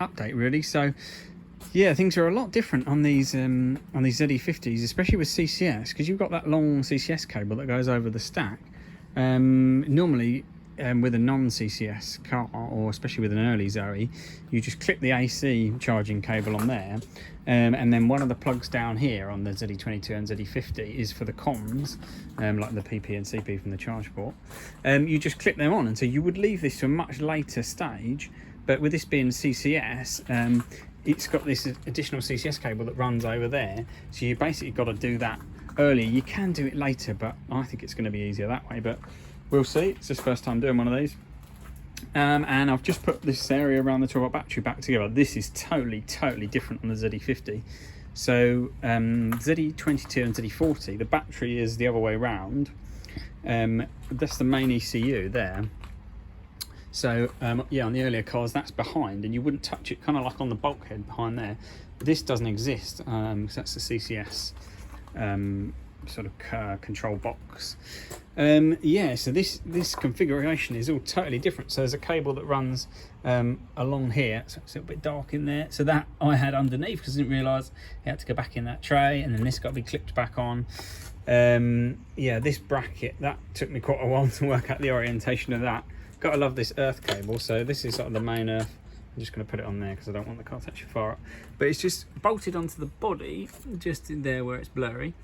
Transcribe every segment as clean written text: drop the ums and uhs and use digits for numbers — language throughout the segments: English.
update really. So yeah, things are a lot different on these ZE50s, especially with CCS, because you've got that long CCS cable that goes over the stack. Normally with a non-CCS car, or especially with an early Zoe, you just clip the AC charging cable on there, and then one of the plugs down here on the ZE22 and ZE50 is for the comms, like the PP and CP from the charge port. You just clip them on, and so you would leave this to a much later stage, but with this being CCS, it's got this additional CCS cable that runs over there, so you basically got to do that earlier. You can do it later, but I think it's going to be easier that way, but we'll see. It's just first time doing one of these. And I've just put this area around the 12-volt battery back together. This is totally different on the ZE50. So ZE22 and ZE40, the battery is the other way around. That's the main ECU there. So yeah, on the earlier cars that's behind, and you wouldn't touch it, kind of like on the bulkhead behind there. This doesn't exist, because that's the CCS sort of control box. Yeah, so this configuration is all totally different. So there's a cable that runs along here, so it's a little bit dark in there, so that I had underneath because I didn't realise it had to go back in that tray, and then this got to be clipped back on. Yeah, this bracket, that took me quite a while to work out the orientation of that. Gotta love this earth cable. So this is sort of the main earth. I'm just going to put it on there because I don't want the car to touch it far up, but it's just bolted onto the body, just in there where it's blurry,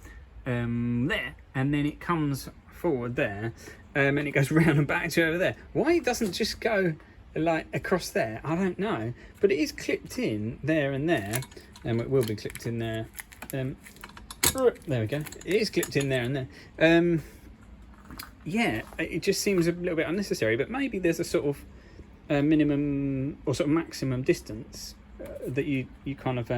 there, and then it comes forward there, and it goes round and back to over there. Why it doesn't just go like across there, I don't know, but it is clipped in there and there, and it will be clipped in there. There we go. It is clipped in there and there. Yeah, it just seems a little bit unnecessary, but maybe there's a sort of minimum or sort of maximum distance that you kind of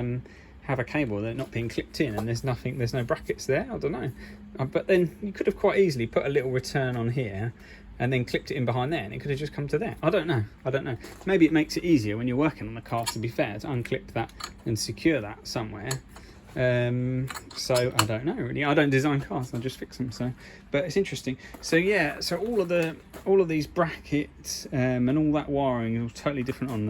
have a cable that not being clipped in, and there's no brackets there. I don't know, but then you could have quite easily put a little return on here and then clipped it in behind there, and it could have just come to there. I don't know. Maybe it makes it easier when you're working on the car, to be fair, to unclip that and secure that somewhere. So I don't know really. I don't design cars, I just fix them. So, but it's interesting. So yeah, so all of these brackets and all that wiring is all totally different on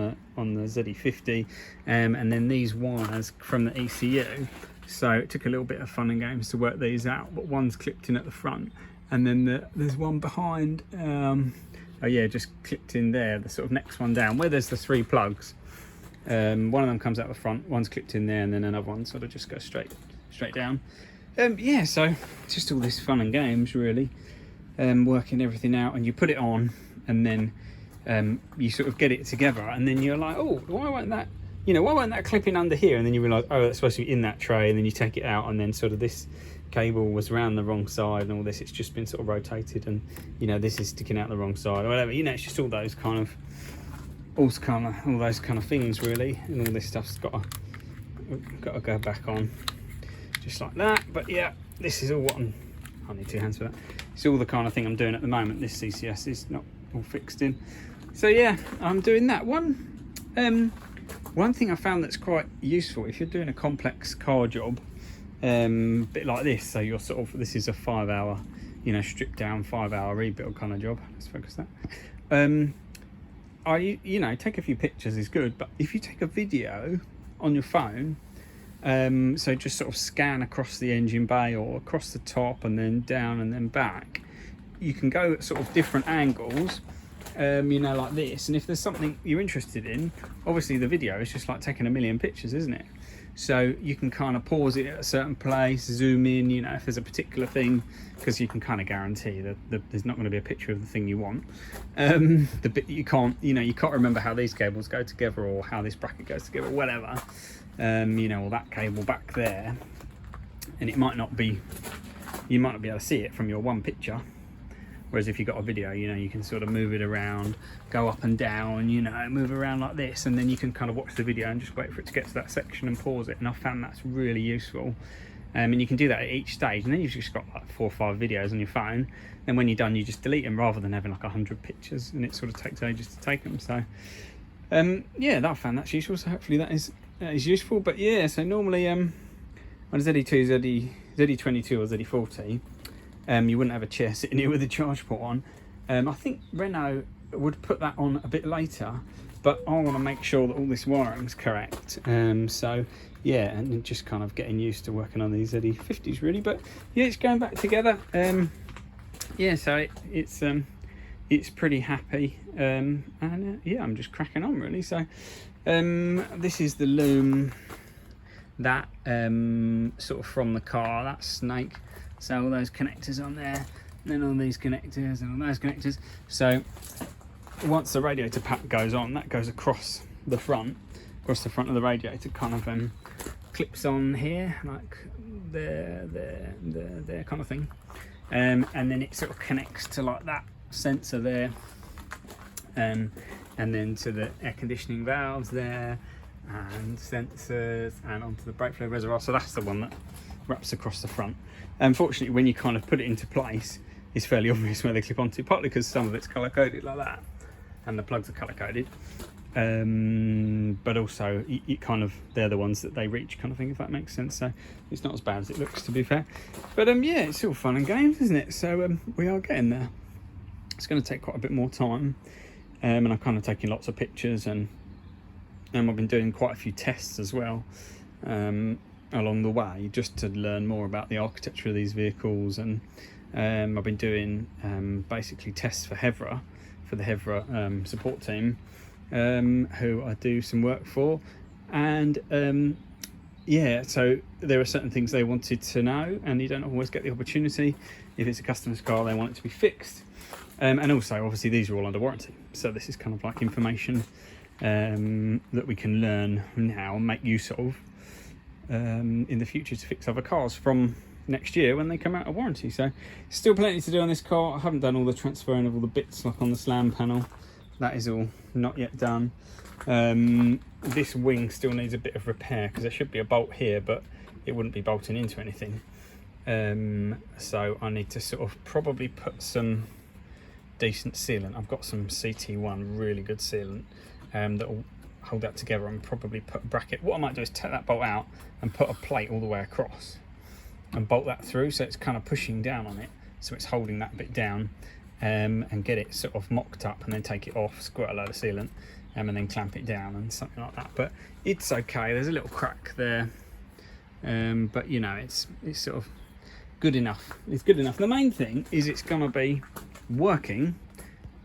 the ZE50, and then these wires from the ECU. So it took a little bit of fun and games to work these out, but one's clipped in at the front, and then there's one behind. Oh yeah, just clipped in there. The sort of next one down where there's the 3 plugs. One of them comes out the front, one's clipped in there, and then another one sort of just goes straight down. Yeah, so just all this fun and games really, working everything out, and you put it on, and then you sort of get it together, and then you're like, oh, why won't that clipping under here? And then you realise, oh, that's supposed to be in that tray, and then you take it out, and then sort of this cable was around the wrong side, and all this, it's just been sort of rotated, and this is sticking out the wrong side or whatever. It's just all those kind of things really, and all this stuff's got to go back on just like that. But yeah, this is all what I need 2 hands for that. It's all the kind of thing I'm doing at the moment. This CCS is not all fixed in, so yeah, I'm doing that one. One thing I found that's quite useful if you're doing a complex car job, bit like this, so you're sort of, this is a 5-hour, stripped down 5-hour rebuild kind of job. Let's focus that. Take a few pictures is good, but if you take a video on your phone, so just sort of scan across the engine bay or across the top and then down and then back, you can go at sort of different angles, like this, and if there's something you're interested in, obviously the video is just like taking a million pictures, isn't it? So you can kind of pause it at a certain place, zoom in, if there's a particular thing, because you can kind of guarantee that there's not going to be a picture of the thing you want. The bit you can't remember how these cables go together, or how this bracket goes together, whatever. Or that cable back there, and you might not be able to see it from your one picture. Whereas if you've got a video, you can sort of move it around, go up and down, move around like this, and then you can kind of watch the video and just wait for it to get to that section and pause it. And I found that's really useful. And you can do that at each stage, and then you've just got like 4 or 5 videos on your phone. Then when you're done, you just delete them, rather than having like 100 pictures, and it sort of takes ages to take them. So yeah, I found that's useful. So hopefully that is useful. But yeah, so normally on ZE2, ZE22 or ZE40, you wouldn't have a chair sitting here with a charge port on. I think Renault would put that on a bit later, but I want to make sure that all this wiring's correct. So yeah, and just kind of getting used to working on these ZE50s really. But yeah, it's going back together. Yeah, so it's pretty happy, and yeah, I'm just cracking on really. So this is the loom that sort of from the car, that snake. So all those connectors on there, and then all these connectors and all those connectors. So once the radiator pack goes on, that goes across the front of the radiator, kind of clips on here, like there kind of thing, and then it sort of connects to like that sensor there, and then to the air conditioning valves there, and sensors, and onto the brake fluid reservoir. So that's the one that wraps across the front. Unfortunately, when you kind of put it into place, it's fairly obvious where they clip onto, partly because some of it's colour coded like that, and the plugs are colour coded, but also it kind of, they're the ones that they reach, kind of thing, if that makes sense. So it's not as bad as it looks, to be fair. But yeah, it's all fun and games, isn't it? So we are getting there. It's going to take quite a bit more time, and I'm kind of taking lots of pictures, and I've been doing quite a few tests as well along the way, just to learn more about the architecture of these vehicles. And I've been doing basically tests for Hevra, for the Hevra support team, who I do some work for, and yeah, so there are certain things they wanted to know, and you don't always get the opportunity. If it's a customer's car, they want it to be fixed, and also obviously these are all under warranty, so this is kind of like information that we can learn now and make use of in the future to fix other cars from next year when they come out of warranty. So still plenty to do on this car. I haven't done all the transferring of all the bits, like on the slam panel. That is all not yet done. This wing still needs a bit of repair, because there should be a bolt here, but it wouldn't be bolting into anything. So I need to sort of probably put some decent sealant. I've got some CT1 really good sealant that will hold that together, and probably put a bracket. What I might do is take that bolt out and put a plate all the way across and bolt that through, so it's kind of pushing down on it, so it's holding that bit down, and get it sort of mocked up, and then take it off, squirt a load of sealant, and then clamp it down and something like that. But it's okay, there's a little crack there, but you know, it's sort of good enough. It's good enough. The main thing is it's going to be working,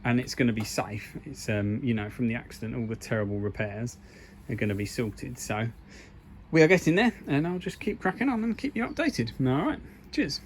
and it's going to be safe. It's you know, from the accident, all the terrible repairs are going to be sorted. So we are getting there, and I'll just keep cracking on and keep you updated. All right, cheers.